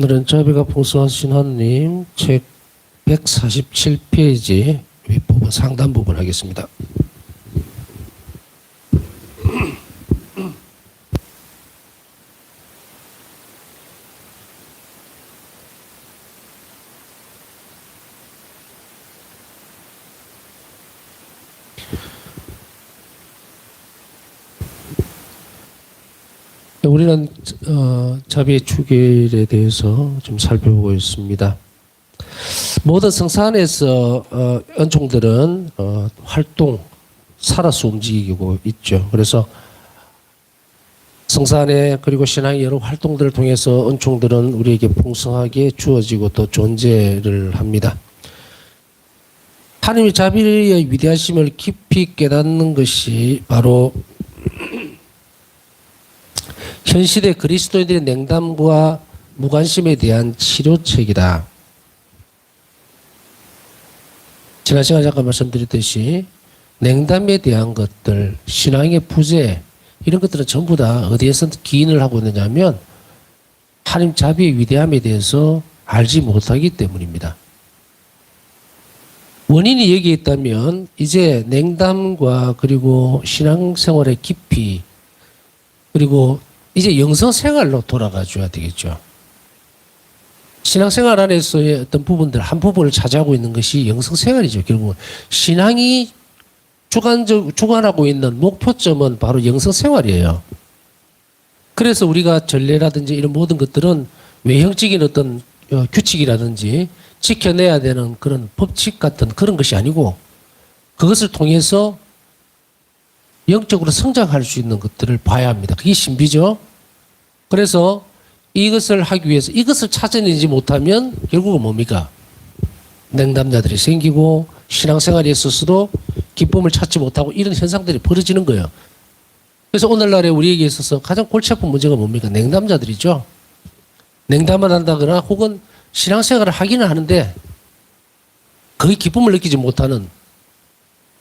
오늘은 자비가 풍성하신 하느님 책 147페이지 윗부분 상단 부분 하겠습니다. 우리는 자비의 축일에 대해서 좀 살펴보고 있습니다. 모든 성사 안에서 은총들은 활동, 살아서 움직이고 있죠. 그래서 성사 안에 그리고 신앙의 여러 활동들을 통해서 은총들은 우리에게 풍성하게 주어지고 또 존재를 합니다. 하나님의 자비의 위대하심을 깊이 깨닫는 것이 바로 현 시대 그리스도인들의 냉담과 무관심에 대한 치료책이다. 지난 시간에 잠깐 말씀드렸듯이 냉담에 대한 것들, 신앙의 부재 이런 것들은 전부 다 어디에서 기인을 하고 있느냐 하면 하나님 자비의 위대함에 대해서 알지 못하기 때문입니다. 원인이 여기에 있다면 이제 냉담과 그리고 신앙생활의 깊이 그리고 이제 영성생활로 돌아가 줘야 되겠죠. 신앙생활 안에서의 어떤 부분들, 한 부분을 차지하고 있는 것이 영성생활이죠. 결국은 신앙이 주관하고 있는 목표점은 바로 영성생활이에요. 그래서 우리가 전례라든지 이런 모든 것들은 외형적인 어떤 규칙이라든지 지켜내야 되는 그런 법칙 같은 그런 것이 아니고 그것을 통해서 영적으로 성장할 수 있는 것들을 봐야 합니다. 그게 신비죠. 그래서 이것을 하기 위해서 이것을 찾아내지 못하면 결국은 뭡니까? 냉담자들이 생기고 신앙생활에 있어서도 기쁨을 찾지 못하고 이런 현상들이 벌어지는 거예요. 그래서 오늘날에 우리에게 있어서 가장 골치 아픈 문제가 뭡니까? 냉담자들이죠. 냉담을 한다거나 혹은 신앙생활을 하기는 하는데 거의 기쁨을 느끼지 못하는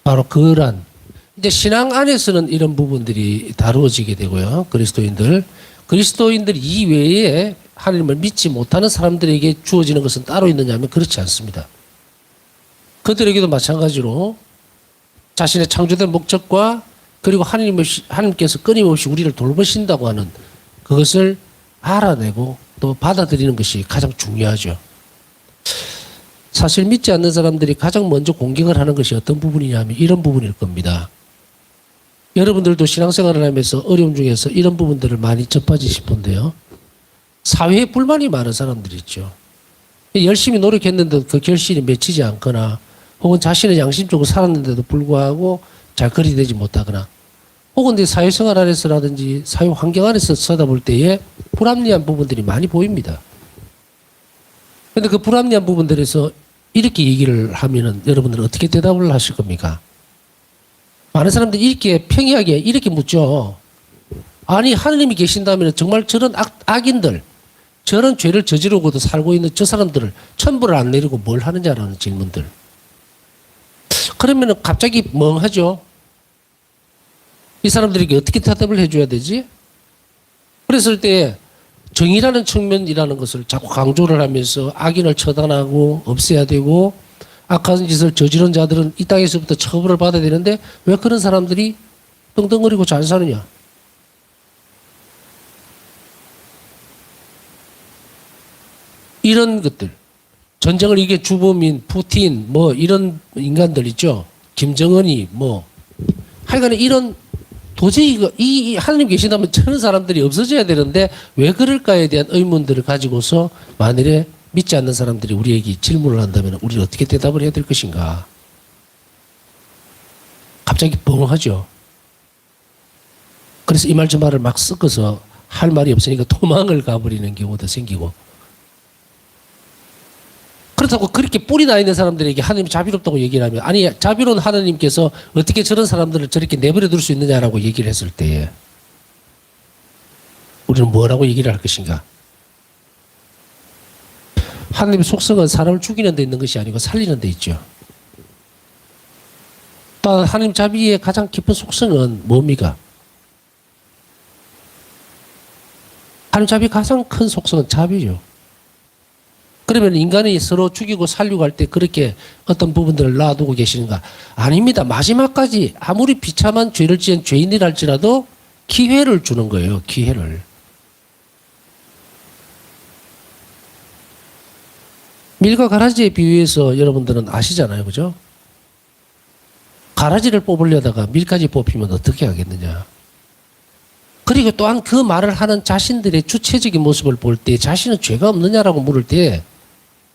바로 그러한 이제 신앙 안에서는 이런 부분들이 다루어지게 되고요. 그리스도인들 이외에 하나님을 믿지 못하는 사람들에게 주어지는 것은 따로 있느냐 하면 그렇지 않습니다. 그들에게도 마찬가지로 자신의 창조된 목적과 그리고 하나님께서 끊임없이 우리를 돌보신다고 하는 그것을 알아내고 또 받아들이는 것이 가장 중요하죠. 사실 믿지 않는 사람들이 가장 먼저 공격을 하는 것이 어떤 부분이냐 하면 이런 부분일 겁니다. 여러분들도 신앙생활을 하면서 어려움 중에서 이런 부분들을 많이 접하지 본데요. 사회에 불만이 많은 사람들이 있죠. 열심히 노력했는데 그 결실이 맺히지 않거나 혹은 자신은 양심적으로 살았는데도 불구하고 잘 거리되지 못하거나 혹은 내 사회생활 안에서라든지 사회 환경 안에서 쳐다볼 때에 불합리한 부분들이 많이 보입니다. 그런데 그 불합리한 부분들에서 이렇게 얘기를 하면은 여러분들은 어떻게 대답을 하실 겁니까? 많은 사람들이 이렇게 평이하게 이렇게 묻죠. 아니 하느님이 계신다면 정말 저런 악인들 저런 죄를 저지르고도 살고 있는 저 사람들을 천벌을 안 내리고 뭘 하느냐라는 질문들. 그러면 갑자기 멍하죠. 이 사람들에게 어떻게 대답을 해줘야 되지? 그랬을 때 정의라는 측면이라는 것을 자꾸 강조를 하면서 악인을 처단하고 없애야 되고 악한 짓을 저지른 자들은 이 땅에서부터 처벌을 받아야 되는데 왜 그런 사람들이 떵떵거리고 잘 사느냐? 이런 것들. 전쟁을 이게 주범인 푸틴 뭐 이런 인간들 있죠. 김정은이 뭐 하여간에 이런 도저히 이 하나님 계신다면 저런 사람들이 없어져야 되는데 왜 그럴까에 대한 의문들을 가지고서 만일에 믿지 않는 사람들이 우리에게 질문을 한다면 우리는 어떻게 대답을 해야 될 것인가? 갑자기 뻥하죠. 그래서 이 말 저 말을 막 섞어서 할 말이 없으니까 도망을 가버리는 경우도 생기고 그렇다고 그렇게 뿌리 나 있는 사람들에게 하나님이 자비롭다고 얘기를 하면 아니 자비로운 하나님께서 어떻게 저런 사람들을 저렇게 내버려 둘 수 있느냐라고 얘기를 했을 때 우리는 뭐라고 얘기를 할 것인가? 하나님의 속성은 사람을 죽이는 데 있는 것이 아니고 살리는 데 있죠. 또 하나님 자비의 가장 깊은 속성은 뭡니까? 하나님 자비의 가장 큰 속성은 자비죠. 그러면 인간이 서로 죽이고 살리고 할 때 그렇게 어떤 부분들을 놔두고 계시는가? 아닙니다. 마지막까지 아무리 비참한 죄를 지은 죄인이랄지라도 기회를 주는 거예요. 기회를. 밀과 가라지에 비유해서 여러분들은 아시잖아요. 그죠? 가라지를 뽑으려다가 밀까지 뽑히면 어떻게 하겠느냐. 그리고 또한 그 말을 하는 자신들의 주체적인 모습을 볼 때 자신은 죄가 없느냐라고 물을 때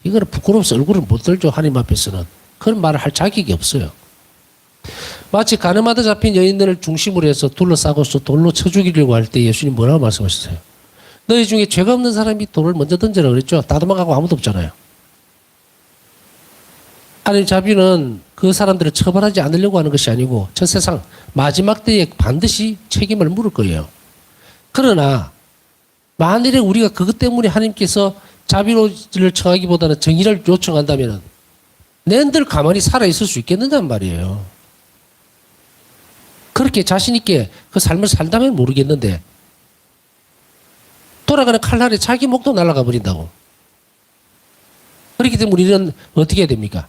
이거는 부끄러워서 얼굴을 못 들죠. 하나님 앞에서는. 그런 말을 할 자격이 없어요. 마치 가늠하다 잡힌 여인들을 중심으로 해서 둘러싸고서 돌로 쳐 죽이려고 할 때 예수님 뭐라고 말씀하셨어요? 너희 중에 죄가 없는 사람이 돌을 먼저 던져라 그랬죠. 다 도망가고 아무도 없잖아요. 하나님 자비는 그 사람들을 처벌하지 않으려고 하는 것이 아니고 저 세상 마지막 때에 반드시 책임을 물을 거예요. 그러나 만일에 우리가 그것 때문에 하나님께서 자비를 청하기보다는 정의를 요청한다면 낸들 가만히 살아있을 수 있겠느냐는 말이에요. 그렇게 자신 있게 그 삶을 살다면 모르겠는데 돌아가는 칼날에 자기 목도 날아가 버린다고. 그렇기 때문에 우리는 어떻게 해야 됩니까?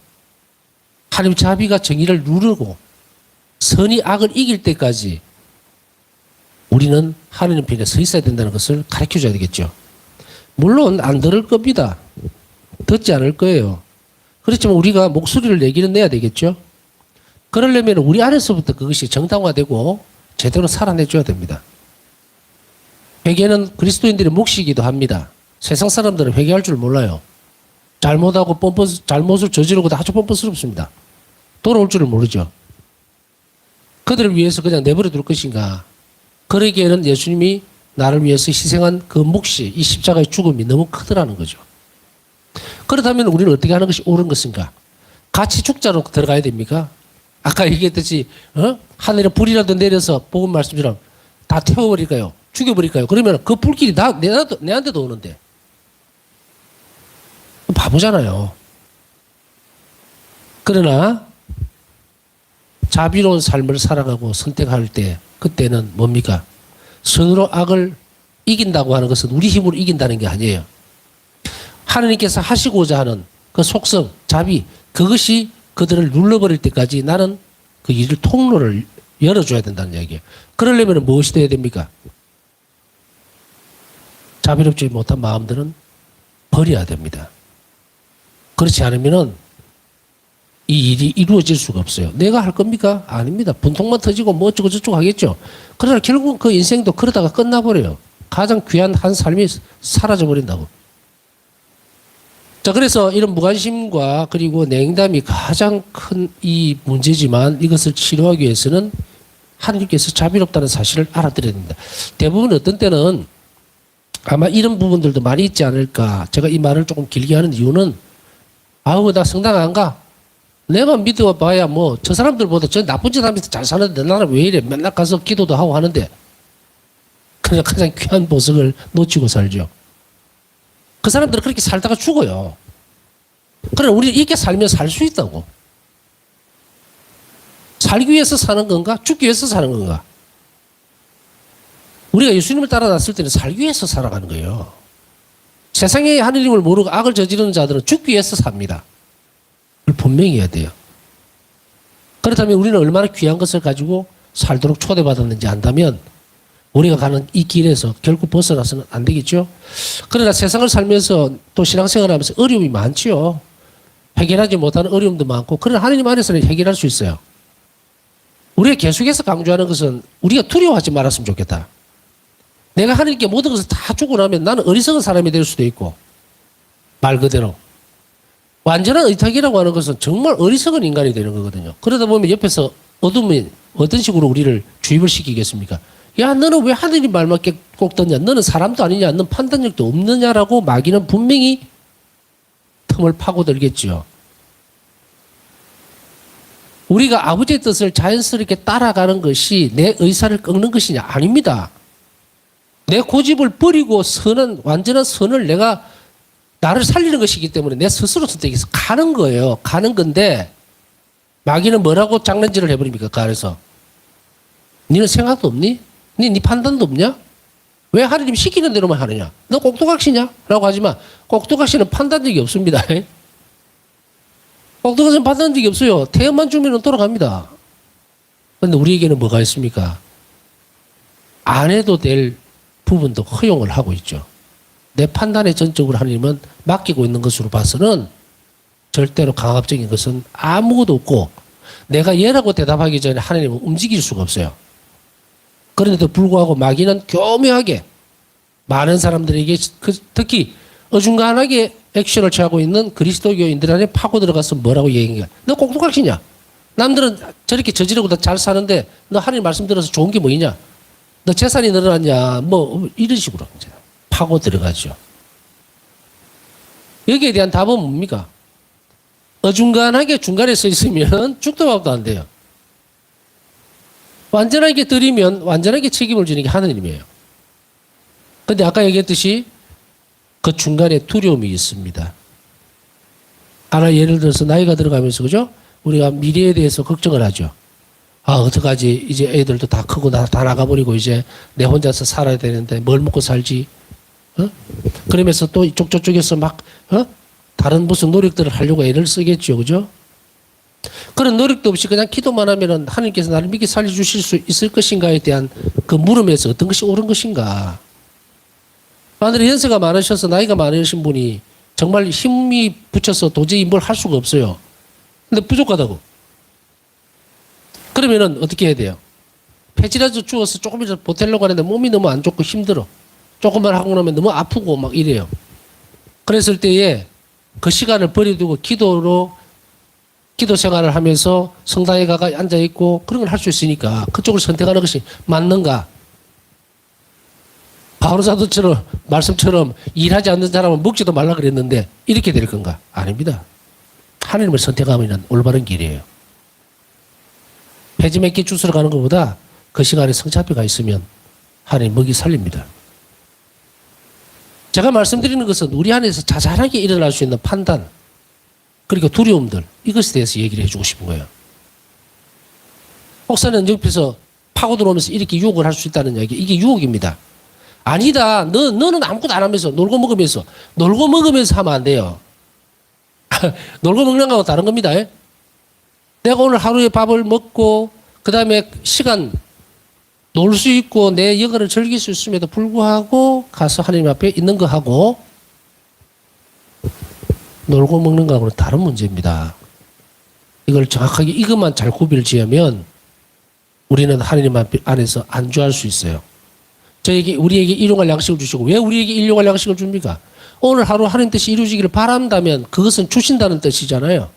하나님 자비가 정의를 누르고 선이 악을 이길 때까지 우리는 하나님 편에 서 있어야 된다는 것을 가르쳐줘야 되겠죠. 물론 안 들을 겁니다. 듣지 않을 거예요. 그렇지만 우리가 목소리를 내기는 내야 되겠죠. 그러려면 우리 안에서부터 그것이 정당화되고 제대로 살아내줘야 됩니다. 회개는 그리스도인들의 몫이기도 합니다. 세상 사람들은 회개할 줄 몰라요. 잘못하고 잘못을 저지르고 아주 뻔뻔스럽습니다. 돌아올 줄을 모르죠. 그들을 위해서 그냥 내버려 둘 것인가. 그러기에는 예수님이 나를 위해서 희생한 그 몫이 이 십자가의 죽음이 너무 크더라는 거죠. 그렇다면 우리는 어떻게 하는 것이 옳은 것인가? 같이 죽자로 들어가야 됩니까? 아까 얘기했듯이 하늘에 불이라도 내려서 복음 말씀처럼 다 태워버릴까요? 죽여버릴까요? 그러면 그 불길이 내한테도 오는데 바보잖아요. 그러나 자비로운 삶을 살아가고 선택할 때 그때는 뭡니까? 선으로 악을 이긴다고 하는 것은 우리 힘으로 이긴다는 게 아니에요. 하나님께서 하시고자 하는 그 속성, 자비, 그것이 그들을 눌러버릴 때까지 나는 그 일을 통로를 열어줘야 된다는 이야기예요. 그러려면 무엇이 돼야 됩니까? 자비롭지 못한 마음들은 버려야 됩니다. 그렇지 않으면은 이 일이 이루어질 수가 없어요. 내가 할 겁니까? 아닙니다. 분통만 터지고 뭐 어쩌고 저쩌고 하겠죠. 그러나 결국 그 인생도 그러다가 끝나버려요. 가장 귀한 한 삶이 사라져버린다고. 자, 그래서 이런 무관심과 그리고 냉담이 가장 큰 이 문제지만 이것을 치료하기 위해서는 하나님께서 자비롭다는 사실을 알아들여야 됩니다. 대부분 어떤 때는 아마 이런 부분들도 많이 있지 않을까. 제가 이 말을 조금 길게 하는 이유는 아우, 나 성당 안 가. 내가 믿어봐야 뭐 저 사람들보다 저 나쁜 짓 하면서 잘 사는데 나는 왜 이래. 맨날 가서 기도도 하고 하는데 그냥 가장 귀한 보석을 놓치고 살죠. 그 사람들은 그렇게 살다가 죽어요. 그러나 우리는 이렇게 살면 살 수 있다고. 살기 위해서 사는 건가? 죽기 위해서 사는 건가? 우리가 예수님을 따라 났을 때는 살기 위해서 살아가는 거예요. 세상에 하느님을 모르고 악을 저지르는 자들은 죽기 위해서 삽니다. 그걸 분명히 해야 돼요. 그렇다면 우리는 얼마나 귀한 것을 가지고 살도록 초대받았는지 안다면 우리가 가는 이 길에서 결국 벗어나서는 안 되겠죠. 그러나 세상을 살면서 또 신앙생활을 하면서 어려움이 많지요. 해결하지 못하는 어려움도 많고 그러나 하나님 안에서는 해결할 수 있어요. 우리가 계속해서 강조하는 것은 우리가 두려워하지 말았으면 좋겠다. 내가 하나님께 모든 것을 다 주고 나면 나는 어리석은 사람이 될 수도 있고 말 그대로 완전한 의탁이라고 하는 것은 정말 어리석은 인간이 되는 거거든요. 그러다 보면 옆에서 어둠이 어떤 식으로 우리를 주입을 시키겠습니까? 야, 너는 왜 하느님 말만 꼭 듣냐? 너는 사람도 아니냐? 너는 판단력도 없느냐라고 마귀는 분명히 틈을 파고들겠죠. 우리가 아버지의 뜻을 자연스럽게 따라가는 것이 내 의사를 꺾는 것이냐? 아닙니다. 내 고집을 버리고 완전한 선을 내가 나를 살리는 것이기 때문에 내 스스로 선택해서 가는 거예요. 가는 건데 마귀는 뭐라고 장난질을 해버립니까? 그 안에서. 니는 생각도 없니? 네 판단도 없냐? 왜 하느님이 시키는 대로만 하느냐? 너 꼭두각시냐? 라고 하지만 꼭두각시는 판단력이 없습니다. 꼭두각시는 판단력이 없어요. 태연만 주면 돌아갑니다. 그런데 우리에게는 뭐가 있습니까? 안 해도 될 부분도 허용을 하고 있죠. 내 판단에 전적으로 하나님은 맡기고 있는 것으로 봐서는 절대로 강압적인 것은 아무것도 없고 내가 예라고 대답하기 전에 하나님은 움직일 수가 없어요. 그런데도 불구하고 마귀는 교묘하게 많은 사람들에게 특히 어중간하게 액션을 취하고 있는 그리스도교인들 안에 파고 들어가서 뭐라고 얘기해? 너 꼭두각시냐? 남들은 저렇게 저지르고 다 잘 사는데 너 하나님 말씀 들어서 좋은 게 뭐냐? 너 재산이 늘어났냐? 뭐 이런 식으로 파고 들어가죠. 여기에 대한 답은 뭡니까? 어중간하게 중간에 서 있으면 죽도 밥도 안 돼요. 완전하게 드리면 완전하게 책임을 지는 게 하느님이에요. 근데 아까 얘기했듯이 그 중간에 두려움이 있습니다. 하나 예를 들어서 나이가 들어가면서 그죠? 우리가 미래에 대해서 걱정을 하죠. 아, 어떡하지? 이제 애들도 다 크고 다 나가버리고 이제 내 혼자서 살아야 되는데 뭘 먹고 살지? 어? 그러면서 또 이쪽 저쪽에서 막 다른 무슨 노력들을 하려고 애를 쓰겠죠. 그죠? 그런 노력도 없이 그냥 기도만 하면은 하나님께서 나를 믿게 살려주실 수 있을 것인가에 대한 그 물음에서 어떤 것이 옳은 것인가. 만약에 연세가 많으셔서 나이가 많으신 분이 정말 힘이 붙여서 도저히 뭘 할 수가 없어요. 근데 부족하다고. 그러면은 어떻게 해야 돼요? 폐질라도 죽어서 조금이라도 보태려고 하는데 몸이 너무 안 좋고 힘들어. 조금만 하고 나면 너무 아프고 막 이래요. 그랬을 때에 그 시간을 버려두고 기도 생활을 하면서 성당에 가가 앉아있고 그런 걸 할 수 있으니까 그쪽을 선택하는 것이 맞는가? 바로 사도처럼 말씀처럼 일하지 않는 사람은 먹지도 말라 그랬는데 이렇게 될 건가? 아닙니다. 하나님을 선택하면 올바른 길이에요. 폐지 맺기 주스러 가는 것보다 그 시간에 성찬표가 있으면 하나님 먹이 살립니다. 제가 말씀드리는 것은 우리 안에서 자잘하게 일어날 수 있는 판단 그리고 두려움들 이것에 대해서 얘기를 해주고 싶은 거예요. 목사는 옆에서 파고 들어오면서 이렇게 유혹을 할 수 있다는 이야기 이게 유혹입니다. 아니다. 너는 아무것도 안 하면서 놀고 먹으면서 하면 안 돼요. 놀고 먹는 거하고 다른 겁니다. 내가 오늘 하루에 밥을 먹고 그 다음에 시간 놀 수 있고 내 여가를 즐길 수 있음에도 불구하고 가서 하나님 앞에 있는 거 하고 놀고 먹는 거하고는 다른 문제입니다. 이걸 정확하게 이것만 잘 구별 지으면 우리는 하나님 안에서 안주할 수 있어요. 우리에게 일용할 양식을 주시고 왜 우리에게 일용할 양식을 줍니까? 오늘 하루 하나님 뜻이 이루어지기를 바란다면 그것은 주신다는 뜻이잖아요.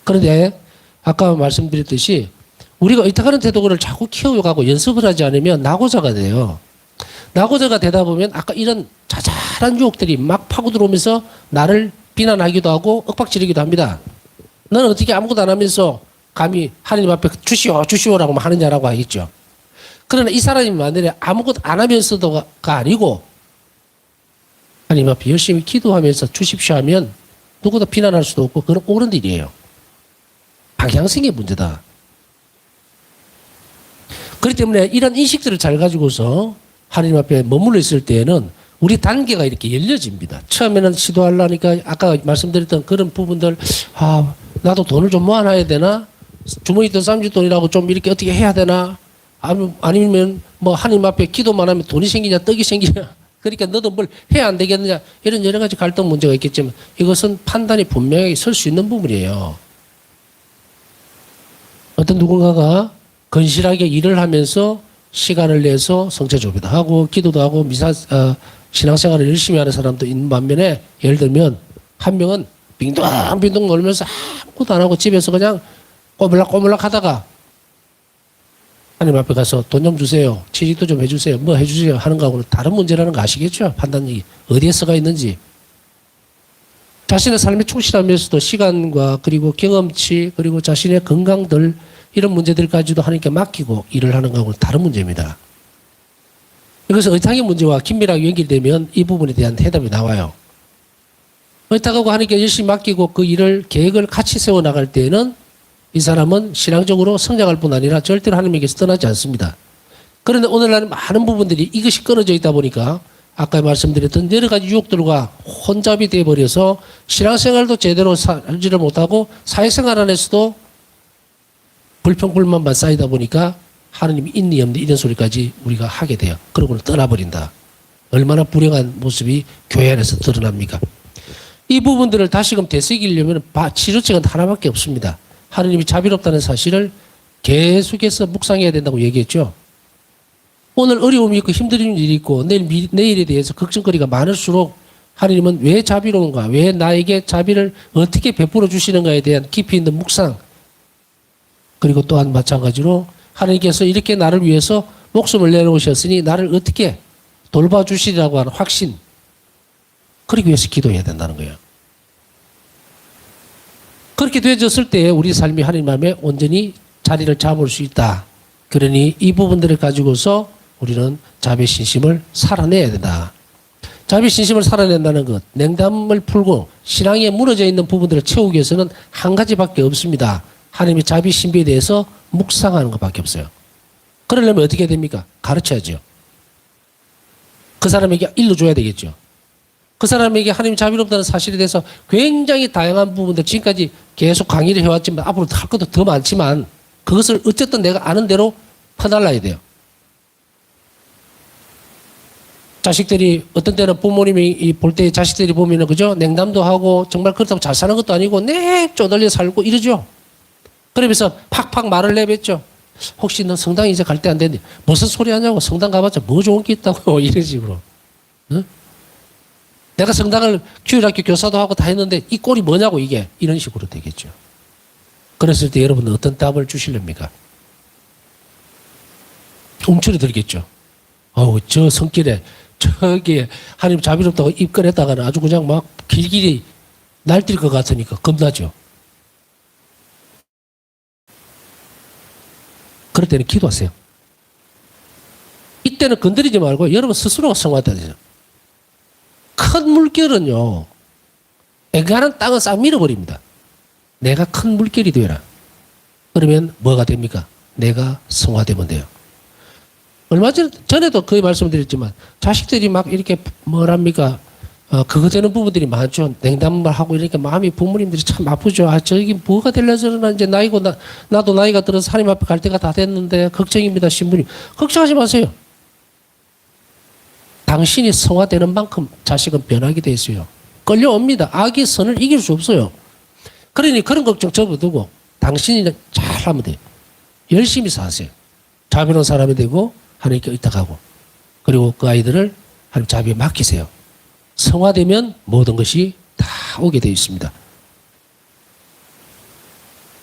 그런데 아까 말씀드렸듯이 우리가 의탁하는 태도를 자꾸 키워가고 연습을 하지 않으면 낙오자가 돼요. 낙오자가 되다 보면 아까 이런 자잘한 유혹들이 막 파고 들어오면서 나를 비난하기도 하고 윽박지르기도 합니다. 너는 어떻게 아무것도 안 하면서 감히 하나님 앞에 주시오라고 하느냐라고 하겠죠. 그러나 이 사람이 만약에 아무것도 안 하면서도가 아니고 하나님 앞에 열심히 기도하면서 주십시오 하면 누구도 비난할 수도 없고 그건 옳은 일이에요. 방향성의 문제다. 그렇기 때문에 이런 인식들을 잘 가지고서 하나님 앞에 머물러 있을 때에는 우리 단계가 이렇게 열려집니다. 처음에는 시도하려니까 아까 말씀드렸던 그런 부분들 나도 돈을 좀 모아놔야 되나? 주머니 있던 쌈짓돈이라고 좀 이렇게 어떻게 해야 되나? 아니면 뭐 하나님 앞에 기도만 하면 돈이 생기냐 떡이 생기냐? 그러니까 너도 뭘 해야 안 되겠느냐? 이런 여러 가지 갈등 문제가 있겠지만 이것은 판단이 분명하게 설 수 있는 부분이에요. 어떤 누군가가 건실하게 일을 하면서 시간을 내서 성체 조비도 하고 기도도 하고 신앙생활을 열심히 하는 사람도 있는 반면에 예를 들면 한 명은 빙동빙동 놀면서 아무것도 안 하고 집에서 그냥 꼬물락꼬물락 하다가 하나님 앞에 가서 돈 좀 주세요. 취직도 좀 해주세요. 뭐 해주세요 하는 거하고는 다른 문제라는 거 아시겠죠? 판단력이 어디에서가 있는지. 자신의 삶에 충실하면서도 시간과 그리고 경험치 그리고 자신의 건강들 이런 문제들까지도 하나님께 맡기고 일을 하는 거하고는 다른 문제입니다. 이것은 의탁의 문제와 긴밀하게 연결되면 이 부분에 대한 해답이 나와요. 의탁하고 하나님께 열심히 맡기고 그 일을 계획을 같이 세워나갈 때에는 이 사람은 신앙적으로 성장할 뿐 아니라 절대로 하나님에게서 떠나지 않습니다. 그런데 오늘날은 많은 부분들이 이것이 끊어져 있다 보니까 아까 말씀드렸던 여러 가지 유혹들과 혼잡이 되어버려서 신앙생활도 제대로 살지를 못하고 사회생활 안에서도 불평불만만 쌓이다 보니까 하느님이 있니 없니 이런 소리까지 우리가 하게 돼요. 그러고는 떠나버린다. 얼마나 불행한 모습이 교회 안에서 드러납니까? 이 부분들을 다시금 되새기려면 치료책은 하나밖에 없습니다. 하느님이 자비롭다는 사실을 계속해서 묵상해야 된다고 얘기했죠. 오늘 어려움이 있고 힘든 일이 있고 내일에 대해서 걱정거리가 많을수록 하느님은 왜 자비로운가, 왜 나에게 자비를 어떻게 베풀어 주시는가에 대한 깊이 있는 묵상, 그리고 또한 마찬가지로 하느님께서 이렇게 나를 위해서 목숨을 내놓으셨으니 나를 어떻게 돌봐주시리라고 하는 확신, 그러기 위해서 기도해야 된다는 거예요. 그렇게 되어졌을 때 우리 삶이 하느님 앞에 온전히 자리를 잡을 수 있다. 그러니 이 부분들을 가지고서 우리는 자비신심을 살아내야 된다. 자비신심을 살아낸다는 것, 냉담을 풀고 신앙에 무너져 있는 부분들을 채우기 위해서는 한 가지밖에 없습니다. 하나님의 자비신비에 대해서 묵상하는 것밖에 없어요. 그러려면 어떻게 됩니까? 가르쳐야죠. 그 사람에게 일러줘야 되겠죠. 그 사람에게 하나님 자비롭다는 사실에 대해서 굉장히 다양한 부분들 지금까지 계속 강의를 해왔지만 앞으로 할 것도 더 많지만 그것을 어쨌든 내가 아는 대로 퍼달라야 돼요. 자식들이 어떤 때는 부모님이 볼 때 자식들이 보면은 그죠? 냉담도 하고 정말 그렇다고 잘 사는 것도 아니고 쪼들려 살고 이러죠. 그러면서 팍팍 말을 내뱉죠. 혹시 너 성당 이제 갈 때 안 됐니? 무슨 소리 하냐고. 성당 가봤자 뭐 좋은 게 있다고. 이런 식으로. 응? 내가 성당을 주일학교 교사도 하고 다 했는데 이 꼴이 뭐냐고 이게. 이런 식으로 되겠죠. 그랬을 때 여러분은 어떤 답을 주실랍니까? 움츠러 들겠죠. 저 성길에 저기에 하나님 자비롭다고 입건했다가는 아주 그냥 막 길길이 날뛸 것 같으니까 겁나죠. 그럴 때는 기도하세요. 이때는 건드리지 말고 여러분 스스로가 성화되세요. 큰 물결은요, 애가는 땅은 싹 밀어버립니다. 내가 큰 물결이 되라. 그러면 뭐가 됩니까? 내가 성화되면 돼요. 얼마 전에도 거의 말씀드렸지만 자식들이 막 이렇게 뭐랍니까? 그거 되는 부분들이 많죠. 냉담을 하고 이러니까 마음이 부모님들이 참 아프죠. 저기 뭐가 되려 저러나 이제 나이고 나도 나이가 들어서 하나님 앞에 갈 때가 다 됐는데 걱정입니다. 신부님. 걱정하지 마세요. 당신이 성화되는 만큼 자식은 변하게 돼 있어요. 끌려옵니다. 악의 선을 이길 수 없어요. 그러니 그런 걱정 접어두고 당신이 잘하면 돼요. 열심히 사세요. 자비로운 사람이 되고 하나님께 의탁하고 그리고 그 아이들을 하나님 자비에 맡기세요. 성화되면 모든 것이 다 오게 되어 있습니다.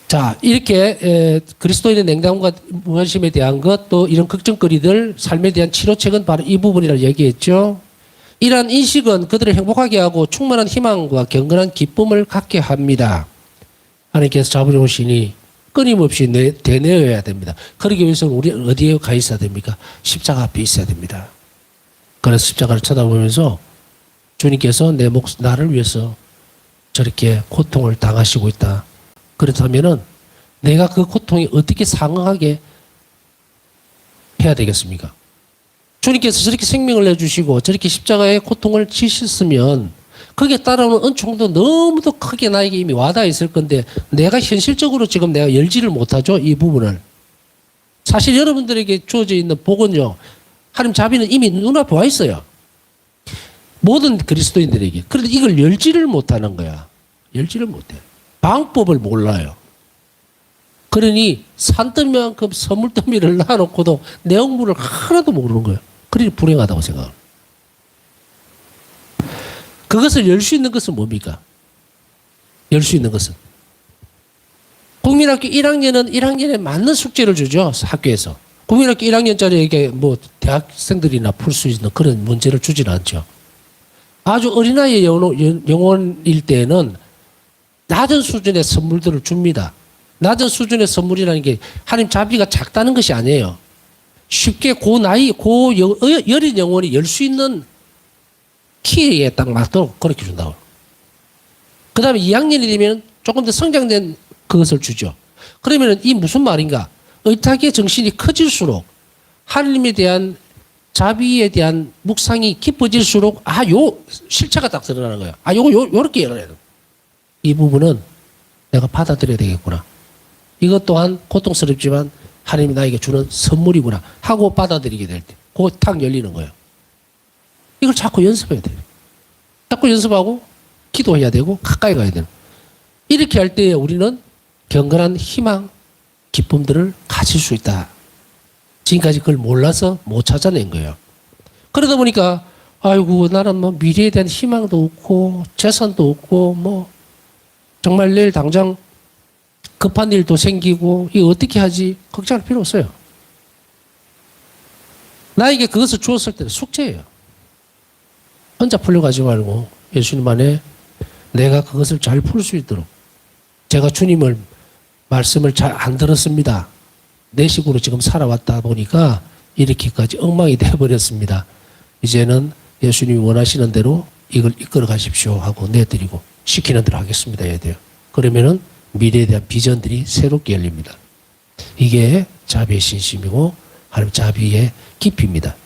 자, 이렇게 그리스도인의 냉담과 무관심에 대한 것, 또 이런 걱정거리들, 삶에 대한 치료책은 바로 이 부분이라고 얘기했죠. 이러한 인식은 그들을 행복하게 하고 충만한 희망과 경건한 기쁨을 갖게 합니다. 하나님께서 잡으려오시니 끊임없이 되뇌어야 됩니다. 그러기 위해서는 우리 어디에 가 있어야 됩니까? 십자가 앞에 있어야 됩니다. 그래서 십자가를 쳐다보면서 주님께서 나를 위해서 저렇게 고통을 당하시고 있다. 그렇다면은 내가 그 고통에 어떻게 상응하게 해야 되겠습니까? 주님께서 저렇게 생명을 내주시고 저렇게 십자가의 고통을 지셨으면 거기에 따라오는 은총도 너무도 크게 나에게 이미 와닿아 있을 건데 내가 현실적으로 지금 내가 열지를 못하죠. 이 부분을. 사실 여러분들에게 주어져 있는 복은요. 하나님 자비는 이미 눈앞에 와 있어요. 모든 그리스도인들에게. 그런데 이걸 열지를 못하는 거야. 열지를 못해. 방법을 몰라요. 그러니 산더미만큼 선물더미를 놔놓고도 내용물을 하나도 모르는 거예요. 그러니 불행하다고 생각합니다. 그것을 열 수 있는 것은 뭡니까? 열 수 있는 것은. 국민학교 1학년은 1학년에 맞는 숙제를 주죠. 학교에서. 국민학교 1학년짜리에게 뭐 대학생들이나 풀 수 있는 그런 문제를 주지는 않죠. 아주 어린아이의 영혼일 때는 낮은 수준의 선물들을 줍니다. 낮은 수준의 선물이라는 게 하나님 자비가 작다는 것이 아니에요. 쉽게 여린 영혼이 열 수 있는 키에 딱 맞도록 그렇게 준다고. 그 다음에 2학년이 되면 조금 더 성장된 그것을 주죠. 그러면 이 무슨 말인가? 의탁의 정신이 커질수록 하느님에 대한 자비에 대한 묵상이 깊어질수록 요 실체가 딱 드러나는 거예요. 요렇게 열어야 돼. 이 부분은 내가 받아들여야 되겠구나. 이것 또한 고통스럽지만 하나님이 나에게 주는 선물이구나 하고 받아들이게 될 때, 그거 탁 열리는 거예요. 이걸 자꾸 연습해야 돼요. 자꾸 연습하고 기도해야 되고 가까이 가야 되는. 이렇게 할 때 우리는 경건한 희망, 기쁨들을 가질 수 있다. 지금까지 그걸 몰라서 못 찾아낸 거예요. 그러다 보니까 아이고 나는 뭐 미래에 대한 희망도 없고 재산도 없고 뭐 정말 내일 당장 급한 일도 생기고 이거 어떻게 하지 걱정할 필요 없어요. 나에게 그것을 주었을 때는 숙제예요. 혼자 풀려가지 말고 예수님 안에 내가 그것을 잘 풀 수 있도록 제가 주님을 말씀을 잘 안 들었습니다. 내 식으로 지금 살아왔다 보니까 이렇게까지 엉망이 되어버렸습니다. 이제는 예수님이 원하시는 대로 이걸 이끌어 가십시오 하고 내드리고 시키는 대로 하겠습니다 해야 돼요. 그러면은 미래에 대한 비전들이 새롭게 열립니다. 이게 자비의 신심이고 하나님 자비의 깊이입니다.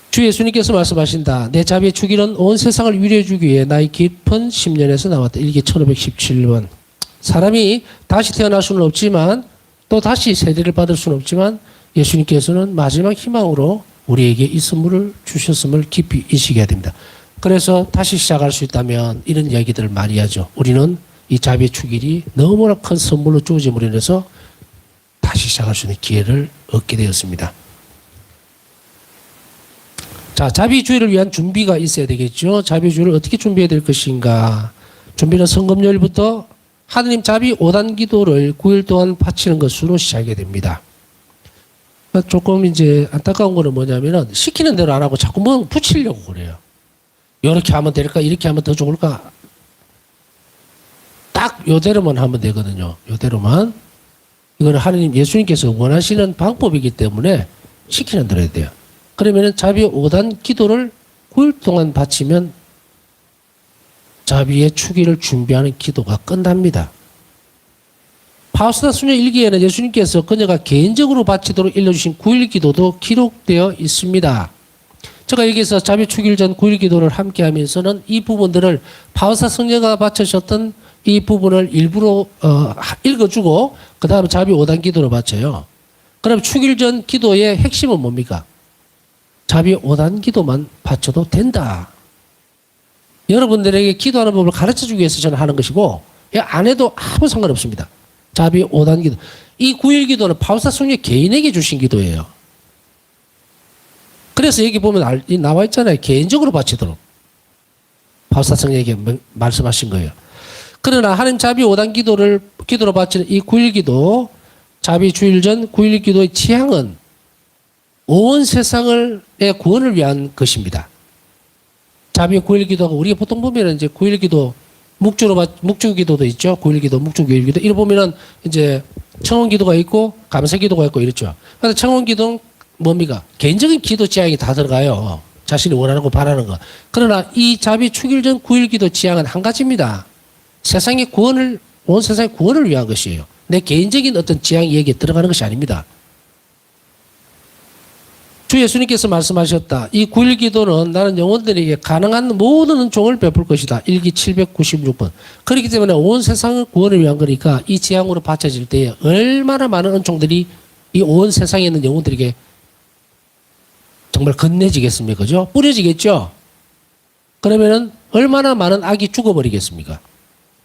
주 예수님께서 말씀하신다. 내 자비의 주기는 온 세상을 위로해 주기 위해 나의 깊은 심년에서 나왔다. 일기 1517번. 사람이 다시 태어날 수는 없지만 또 다시 세례를 받을 수는 없지만 예수님께서는 마지막 희망으로 우리에게 이 선물을 주셨음을 깊이 인식해야 됩니다. 그래서 다시 시작할 수 있다면 이런 이야기들을 많이 하죠. 우리는 이 자비의 축일이 너무나 큰 선물로 주어짐으로 인해서 다시 시작할 수 있는 기회를 얻게 되었습니다. 자, 자비주의를 위한 준비가 있어야 되겠죠. 자비주의를 어떻게 준비해야 될 것인가. 준비는 성금요일부터 하느님 자비 5단 기도를 9일 동안 바치는 것으로 시작하게 됩니다. 조금 이제 안타까운 거는 뭐냐면은 시키는 대로 안 하고 자꾸 뭐 붙이려고 그래요. 이렇게 하면 될까? 이렇게 하면 더 좋을까? 딱 요대로만 하면 되거든요. 요대로만. 이거는 하느님 예수님께서 원하시는 방법이기 때문에 시키는 대로 해야 돼요. 그러면은 자비 5단 기도를 9일 동안 바치면 자비의 축일을 준비하는 기도가 끝납니다. 파우스타 수녀 일기에는 예수님께서 그녀가 개인적으로 바치도록 일러주신 9일 기도도 기록되어 있습니다. 제가 여기서 자비 축일 전 9일 기도를 함께 하면서는 이 부분들을 파우스타 수녀가 바치셨던 이 부분을 일부러 읽어주고 그 다음에 자비 5단 기도로 바쳐요. 그럼 축일 전 기도의 핵심은 뭡니까? 자비 5단 기도만 바쳐도 된다. 여러분들에게 기도하는 법을 가르쳐주기 위해서 저는 하는 것이고 안 해도 아무 상관없습니다. 자비 5단 기도. 이 9일 기도는 파우스타 수녀 개인에게 주신 기도예요. 그래서 여기 보면 나와 있잖아요. 개인적으로 바치도록. 파우스타 수녀에게 말씀하신 거예요. 그러나 하나님 자비 5단 기도로 바치는 이 9일 기도, 자비 주일 전 9일 기도의 취향은 온 세상의 구원을 위한 것입니다. 자비 9일 기도가 우리가 보통 보면은 이제 9일 기도 묵주 기도도 있죠. 9일 기도, 묵주 9일 기도. 이러 보면은 이제 청원 기도가 있고 감사 기도가 있고 이렇죠. 그런데 청원 기도는 뭡니까? 개인적인 기도 지향이 다 들어가요. 자신이 원하는 거 바라는 거. 그러나 이 자비 축일 전 9일 기도 지향은 한 가지입니다. 세상의 구원을 온 세상의 구원을 위한 것이에요. 내 개인적인 어떤 지향이 여기에 들어가는 것이 아닙니다. 주 예수님께서 말씀하셨다. 이 9일 기도는 나는 영혼들에게 가능한 모든 은총을 베풀 것이다. 일기 796번. 그렇기 때문에 온 세상을 구원을 위한 거니까 이 지향으로 바쳐질 때에 얼마나 많은 은총들이 이 온 세상에 있는 영혼들에게 정말 건네지겠습니까? 그죠? 뿌려지겠죠? 그러면은 얼마나 많은 악이 죽어버리겠습니까?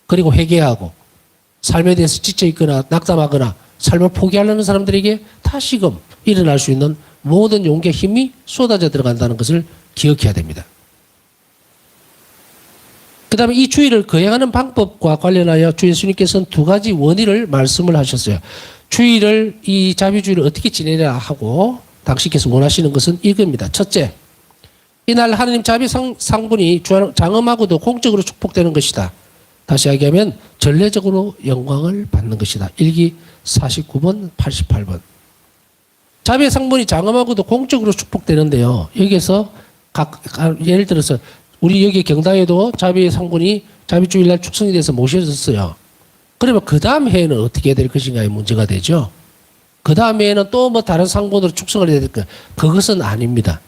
그리고 회개하고 삶에 대해서 지쳐있거나 낙담하거나 삶을 포기하려는 사람들에게 다시금 일어날 수 있는 모든 용기와 힘이 쏟아져 들어간다는 것을 기억해야 됩니다. 그 다음에 이 주의를 거행하는 방법과 관련하여 주 예수님께서는 두 가지 원리를 말씀을 하셨어요. 주의를, 이 자비주의를 어떻게 지내려 하고 당신께서 원하시는 것은 이겁니다. 첫째, 이날 하느님 자비 상분이 장엄하고도 공적으로 축복되는 것이다. 다시 이야기하면 전례적으로 영광을 받는 것이다. 일기 49번, 88번. 자비의 상분이 장엄하고도 공적으로 축복되는데요. 여기에서 예를 들어서 우리 여기 경당에도 자비의 상분이 자비주일날 축성이 돼서 모셔졌어요. 그러면 그 다음 해에는 어떻게 해야 될 것인가의 문제가 되죠. 그 다음에는 또 뭐 다른 상본으로 축성을 해야 될 거예요. 그것은 아닙니다.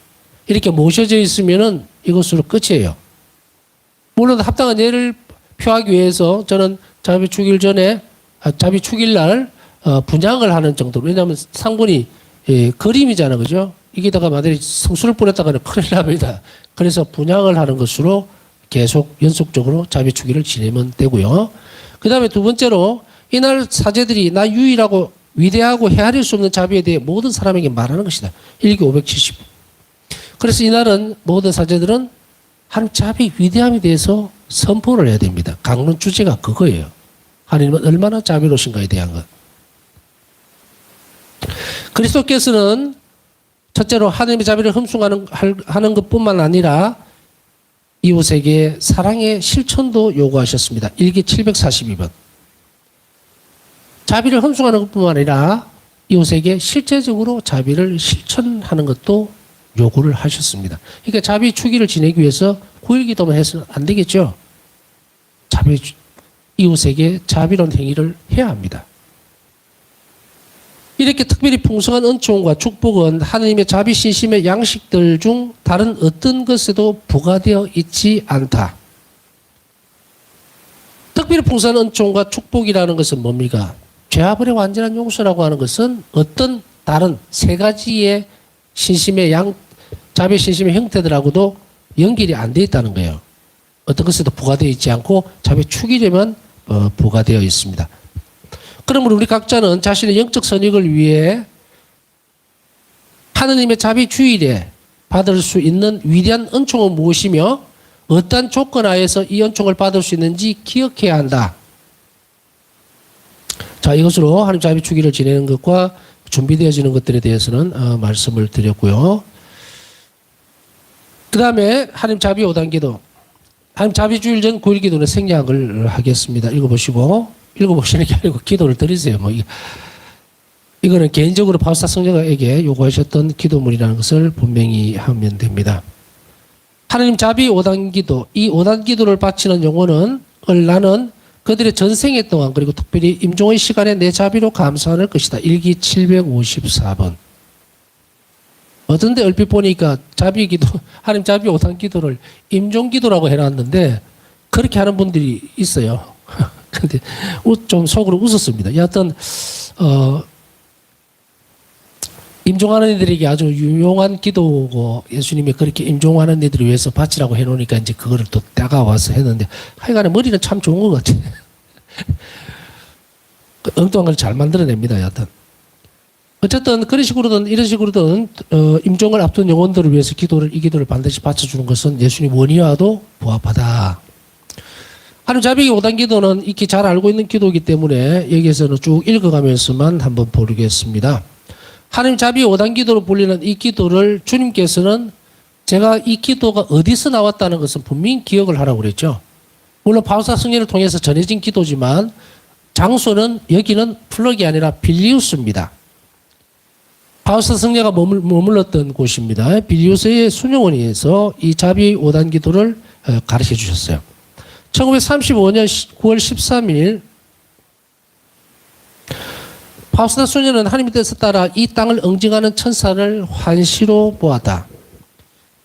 이렇게 모셔져 있으면은 이것으로 끝이에요. 물론 합당한 예를 표하기 위해서 저는 자비 축일 전에, 자비 축일 날 분양을 하는 정도로. 왜냐하면 상본이 그림이잖아, 그죠? 이게다가 만약에 성수를 뿌렸다가는 큰일 납니다. 그래서 분양을 하는 것으로 계속 연속적으로 자비 축일을 지내면 되고요. 그 다음에 두 번째로 이날 사제들이 나 유일하고 위대하고 헤아릴 수 없는 자비에 대해 모든 사람에게 말하는 것이다. 1기 570. 그래서 이날은 모든 사제들은 하나님 자비 위대함에 대해서 선포를 해야 됩니다. 강론 주제가 그거예요. 하나님은 얼마나 자비로우신가에 대한 것. 그리스도께서는 첫째로 하나님의 자비를 흠숭하는 것뿐만 아니라 이웃에게 사랑의 실천도 요구하셨습니다. 1기 742번. 자비를 흠숭하는 것뿐만 아니라 이웃에게 실제적으로 자비를 실천하는 것도 요구를 하셨습니다. 그러니까 자비 축일을 지내기 위해서 9일 기도만 해서는 안 되겠죠. 이웃에게 자비로운 행위를 해야 합니다. 이렇게 특별히 풍성한 은총과 축복은 하나님의 자비 신심의 양식들 중 다른 어떤 것에도 부과되어 있지 않다. 특별히 풍성한 은총과 축복이라는 것은 뭡니까? 죄아벌의 완전한 용서라고 하는 것은 어떤 다른 세 가지의 자비 신심의 형태들하고도 연결이 안 되어 있다는 거예요. 어떤 것에도 부과되어 있지 않고 자비 축이려면 부과되어 있습니다. 그러므로 우리 각자는 자신의 영적 선익을 위해 하느님의 자비 주일에 받을 수 있는 위대한 은총은 무엇이며 어떠한 조건 하에서 이 은총을 받을 수 있는지 기억해야 한다. 자, 이것으로 하나님 자비 주기를 지내는 것과 준비되어지는 것들에 대해서는 말씀을 드렸고요. 그 다음에 하나님 자비 5단기도, 하나님 자비 주일 전 9일 기도는 생략을 하겠습니다. 읽어보시는 게 아니고 기도를 드리세요. 이거는 개인적으로 바울사 성령에게 요구하셨던 기도물이라는 것을 분명히 하면 됩니다. 하나님 자비 5단 기도, 이 5단 기도를 바치는 영혼은 나는 그들의 전생에 동안 그리고 특별히 임종의 시간에 내 자비로 감사할 것이다. 1기 754번. 어떤데 얼핏 보니까 자비 기도, 하나님 자비 5단 기도를 임종 기도라고 해놨는데 그렇게 하는 분들이 있어요. 근데 좀 속으로 웃었습니다. 여하튼 임종하는 이들에게 아주 유용한 기도고 예수님이 그렇게 임종하는 이들을 위해서 바치라고 해놓으니까 이제 그거를 또 따가와서 했는데 하여간에 머리는 참 좋은 것 같아요. 엉뚱한 걸 잘 만들어냅니다. 여하튼 어쨌든 그런 식으로든 이런 식으로든 임종을 앞둔 영혼들을 위해서 이 기도를 반드시 바쳐주는 것은 예수님 원의와도 부합하다. 하나님 자비 5단 기도는 익히 잘 알고 있는 기도이기 때문에 여기에서는 쭉 읽어가면서만 한번 보겠습니다. 하나님 자비 5단 기도로 불리는 이 기도를 주님께서는 제가 이 기도가 어디서 나왔다는 것은 분명히 기억을 하라고 그랬죠. 물론 바울사 성령을 통해서 전해진 기도지만 장소는 여기는 플럭이 아니라 빌리우스입니다. 바울사 성령가 머물렀던 곳입니다. 빌리우스의 수녀원에서 이 자비 5단 기도를 가르쳐 주셨어요. 1935년 9월 13일 바우스다 수녀는 하나님의 뜻에 따라 이 땅을 응징하는 천사를 환시로 보았다.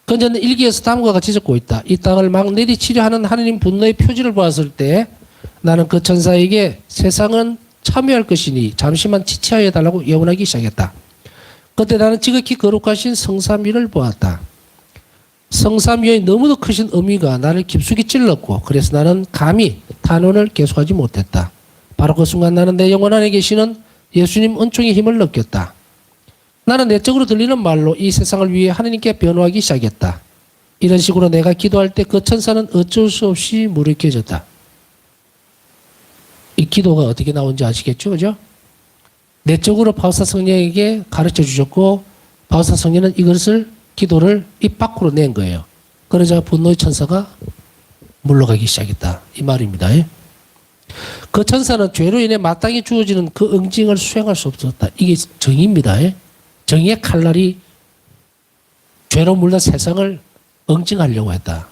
그녀는 일기에서 다음과 같이 적고 있다. 이 땅을 막 내리치려 하는 하나님 분노의 표지를 보았을 때 나는 그 천사에게 세상은 참여할 것이니 잠시만 지체하여 달라고 예언하기 시작했다. 그때 나는 지극히 거룩하신 성삼위를 보았다. 성삼위의 너무도 크신 의미가 나를 깊숙이 찔렀고 그래서 나는 감히 탄원을 계속하지 못했다. 바로 그 순간 나는 내 영혼 안에 계시는 예수님 은총의 힘을 느꼈다. 나는 내적으로 들리는 말로 이 세상을 위해 하나님께 변호하기 시작했다. 이런 식으로 내가 기도할 때 그 천사는 어쩔 수 없이 무력해졌다. 이 기도가 어떻게 나온지 아시겠죠? 그죠? 내적으로 바울사 성령에게 가르쳐 주셨고 바울사 성령은 이것을 기도를 입 밖으로 낸 거예요. 그러자 분노의 천사가 물러가기 시작했다. 이 말입니다. 그 천사는 죄로 인해 마땅히 주어지는 그 응징을 수행할 수 없었다. 이게 정의입니다. 정의의 칼날이 죄로 물든 세상을 응징하려고 했다.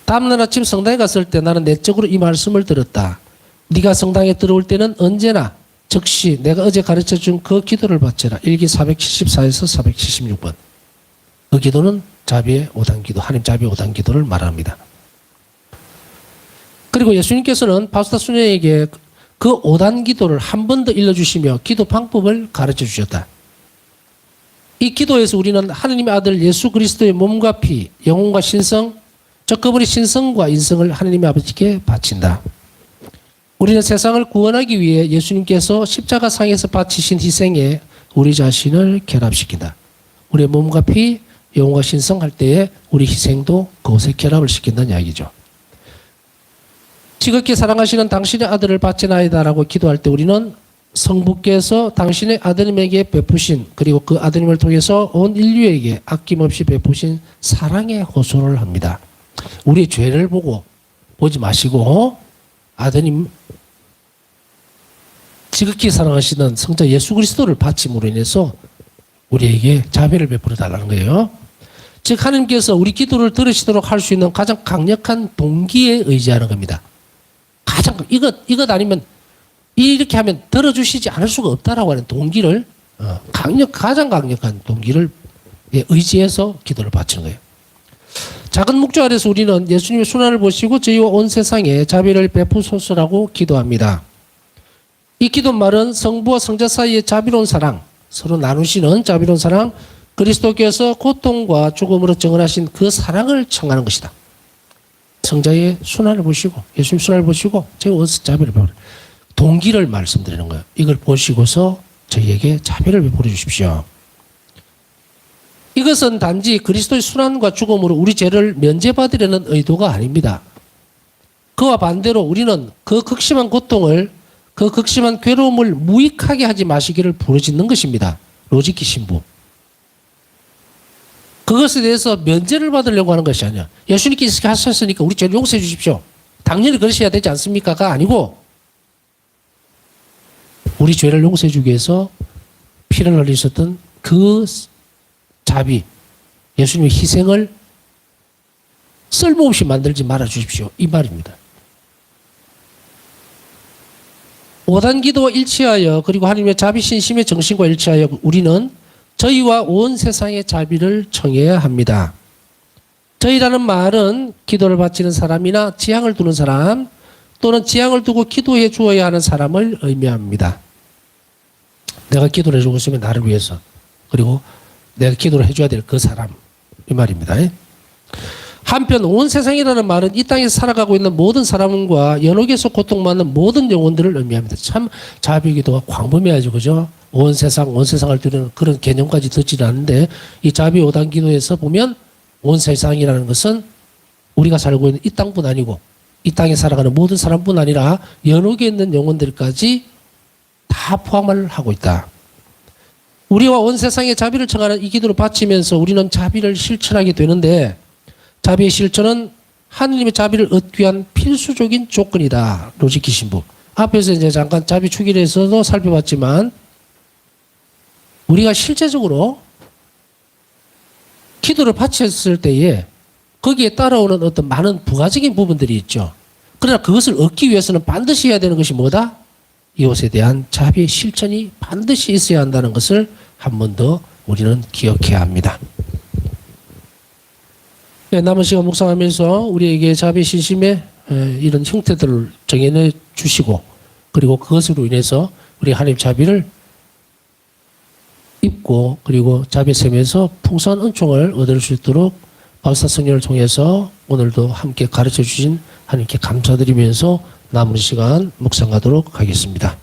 다음날 아침 성당에 갔을 때 나는 내적으로 이 말씀을 들었다. 네가 성당에 들어올 때는 언제나 즉시 내가 어제 가르쳐준 그 기도를 바쳐라. 일기 474에서 476번. 그 기도는 자비의 5단 기도, 하나님 자비의 5단 기도를 말합니다. 그리고 예수님께서는 바수다 수녀에게 그 5단 기도를 한 번 더 일러주시며 기도 방법을 가르쳐 주셨다. 이 기도에서 우리는 하느님의 아들 예수 그리스도의 몸과 피, 영혼과 신성, 즉 그분의 신성과 인성을 하느님의 아버지께 바친다. 우리는 세상을 구원하기 위해 예수님께서 십자가상에서 바치신 희생에 우리 자신을 결합시킨다. 우리의 몸과 피, 영혼과 신성 할 때에 우리 희생도 그것에 결합을 시킨다는 이야기죠. 지극히 사랑하시는 당신의 아들을 바치나이다라고 기도할 때 우리는 성부께서 당신의 아드님에게 베푸신, 그리고 그 아드님을 통해서 온 인류에게 아낌없이 베푸신 사랑의 호소를 합니다. 우리의 죄를 보지 마시고 아드님, 지극히 사랑하시는 성자 예수 그리스도를 바침으로 인해서 우리에게 자비를 베풀어 달라는 거예요. 즉 하나님께서 우리 기도를 들으시도록 할 수 있는 가장 강력한 동기에 의지하는 겁니다. 가장 이것 아니면 이렇게 하면 들어주시지 않을 수가 없다라고 하는 동기를 가장 강력한 동기를 의지해서 기도를 바치는 거예요. 작은 목조 아래서 우리는 예수님의 순환을 보시고 저희와 온 세상에 자비를 베푸소서라고 기도합니다. 이 기도말은 성부와 성자 사이의 자비로운 사랑, 서로 나누시는 자비로운 사랑, 그리스도께서 고통과 죽음으로 정언하신 그 사랑을 청하는 것이다. 성자의 순환을 보시고 예수님 순환을 보시고 저희와 온 자비를 베푸라. 동기를 말씀드리는 거예요. 이걸 보시고서 저희에게 자비를 베풀어 주십시오. 이것은 단지 그리스도의 순환과 죽음으로 우리 죄를 면제받으려는 의도가 아닙니다. 그와 반대로 우리는 그 극심한 고통을, 그 극심한 괴로움을 무익하게 하지 마시기를 부르짖는 것입니다. 로지키 신부. 그것에 대해서 면제를 받으려고 하는 것이 아니야. 예수님께서 하셨으니까 우리 죄를 용서해 주십시오. 당연히 그러셔야 되지 않습니까가 아니고 우리 죄를 용서해 주기 위해서 피를 흘리셨던 그 자비, 예수님의 희생을 쓸모없이 만들지 말아 주십시오. 이 말입니다. 5단 기도와 일치하여 그리고 하나님의 자비 신심의 정신과 일치하여 우리는 저희와 온 세상의 자비를 청해야 합니다. 저희라는 말은 기도를 바치는 사람이나 지향을 두는 사람 또는 지향을 두고 기도해 주어야 하는 사람을 의미합니다. 내가 기도를 해주고 있으면 나를 위해서, 그리고 내가 기도를 해줘야 될 그 사람, 이 말입니다. 한편 온 세상이라는 말은 이 땅에서 살아가고 있는 모든 사람과 연옥에서 고통받는 모든 영혼들을 의미합니다. 참 자비기도가 광범위하죠, 그죠? 온 세상을 두는 그런 개념까지 듣지는 않는데 이 자비 5단 기도에서 보면 온 세상이라는 것은 우리가 살고 있는 이 땅뿐 아니고 이 땅에 살아가는 모든 사람뿐 아니라 연옥에 있는 영혼들까지 다 포함을 하고 있다. 우리와 온 세상의 자비를 청하는 이 기도를 바치면서 우리는 자비를 실천하게 되는데 자비의 실천은 하느님의 자비를 얻기 위한 필수적인 조건이다. 로지키 신부. 앞에서 이제 잠깐 자비 추기에서도 살펴봤지만 우리가 실제적으로 기도를 바쳤을 때에 거기에 따라오는 어떤 많은 부가적인 부분들이 있죠. 그러나 그것을 얻기 위해서는 반드시 해야 되는 것이 뭐다? 이것에 대한 자비의 실천이 반드시 있어야 한다는 것을 한 번 더 우리는 기억해야 합니다. 남은 시간 묵상하면서 우리에게 자비 신심의 이런 형태들을 정해내 주시고 그리고 그것으로 인해서 우리 하나님 자비를 입고 그리고 자비 샘에서 풍성한 은총을 얻을 수 있도록 바우스타 성령을 통해서 오늘도 함께 가르쳐 주신 하나님께 감사드리면서 남은 시간 묵상하도록 하겠습니다.